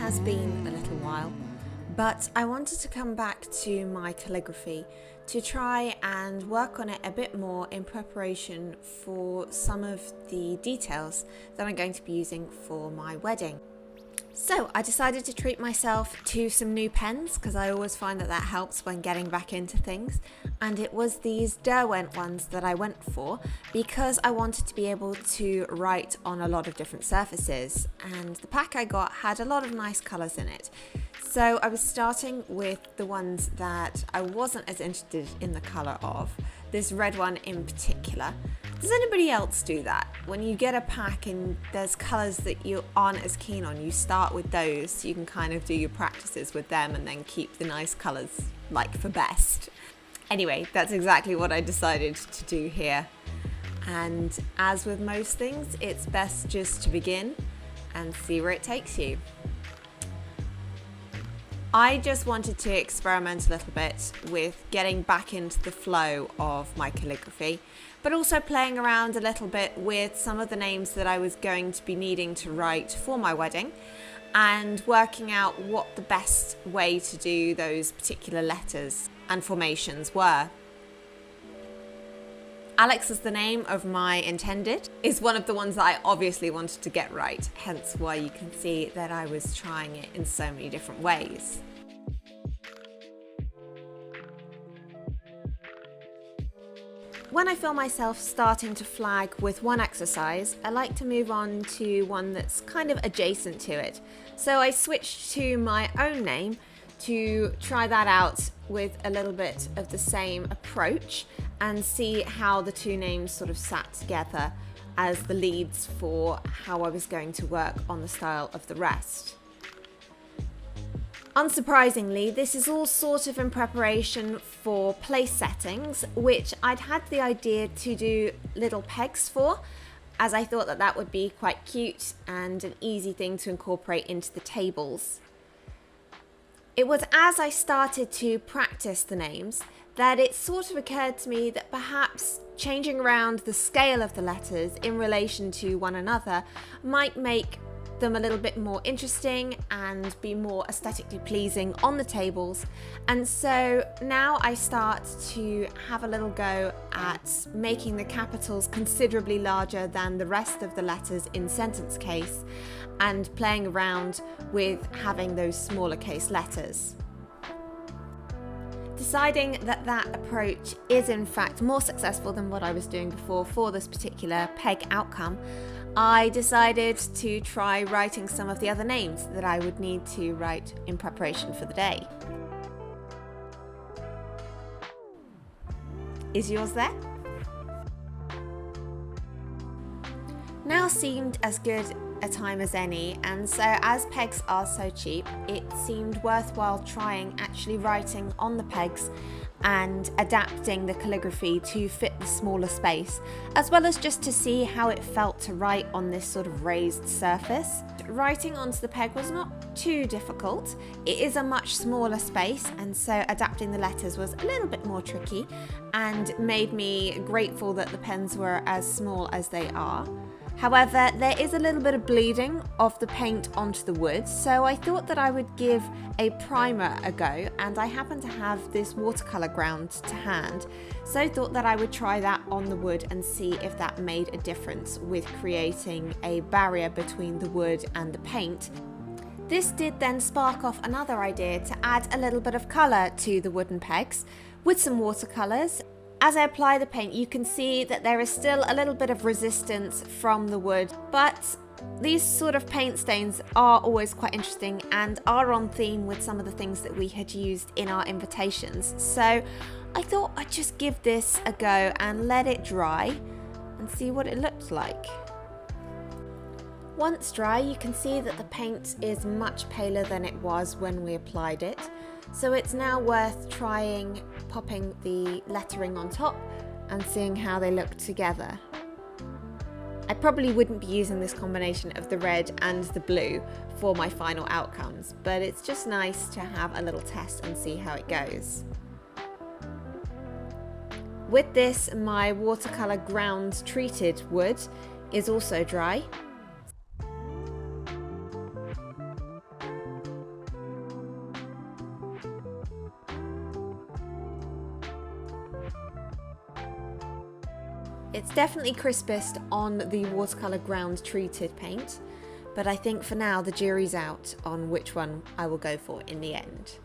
has been a little while, but I wanted to come back to my calligraphy to try and work on it a bit more in preparation for some of the details that I'm going to be using for my wedding. So I decided to treat myself to some new pens because I always find that helps when getting back into things, and it was these Derwent ones that I went for because I wanted to be able to write on a lot of different surfaces, and the pack I got had a lot of nice colours in it. So I was starting with the ones that I wasn't as interested in the colour of, this red one in particular. Does anybody else do that? When you get a pack and there's colours that you aren't as keen on, you start with those so you can kind of do your practices with them and then keep the nice colours like for best. Anyway, that's exactly what I decided to do here. And as with most things, it's best just to begin and see where it takes you. I just wanted to experiment a little bit with getting back into the flow of my calligraphy, but also playing around a little bit with some of the names that I was going to be needing to write for my wedding and working out what the best way to do those particular letters and formations were. Alex is the name of my intended, is one of the ones that I obviously wanted to get right, hence why you can see that I was trying it in so many different ways. When I feel myself starting to flag with one exercise, I like to move on to one that's kind of adjacent to it. So I switched to my own name to try that out with a little bit of the same approach and see how the two names sort of sat together as the leads for how I was going to work on the style of the rest. Unsurprisingly, this is all sort of in preparation for place settings, which I'd had the idea to do little pegs for, as I thought that would be quite cute and an easy thing to incorporate into the tables. It was as I started to practice the names that it sort of occurred to me that perhaps changing around the scale of the letters in relation to one another might make them a little bit more interesting and be more aesthetically pleasing on the tables. And so now I start to have a little go at making the capitals considerably larger than the rest of the letters in sentence case and playing around with having those smaller case letters. Deciding that approach is in fact more successful than what I was doing before for this particular peg outcome, I decided to try writing some of the other names that I would need to write in preparation for the day. Is yours there? Now seemed as good a time as any, and so as pegs are so cheap, it seemed worthwhile trying actually writing on the pegs and adapting the calligraphy to fit the smaller space, as well as just to see how it felt to write on this sort of raised surface. Writing onto the peg was not too difficult. It is a much smaller space, and so adapting the letters was a little bit more tricky and made me grateful that the pens were as small as they are. However, there is a little bit of bleeding of the paint onto the wood, so I thought that I would give a primer a go, and I happen to have this watercolour ground to hand, so I thought that I would try that on the wood and see if that made a difference with creating a barrier between the wood and the paint. This did then spark off another idea to add a little bit of colour to the wooden pegs with some watercolours. As I apply the paint, you can see that there is still a little bit of resistance from the wood, but these sort of paint stains are always quite interesting and are on theme with some of the things that we had used in our invitations. So I thought I'd just give this a go and let it dry and see what it looked like. Once dry, you can see that the paint is much paler than it was when we applied it. So it's now worth trying popping the lettering on top and seeing how they look together. I probably wouldn't be using this combination of the red and the blue for my final outcomes, but it's just nice to have a little test and see how it goes. With this, my watercolour ground treated wood is also dry. It's definitely crispest on the watercolour ground treated paint, but I think for now the jury's out on which one I will go for in the end.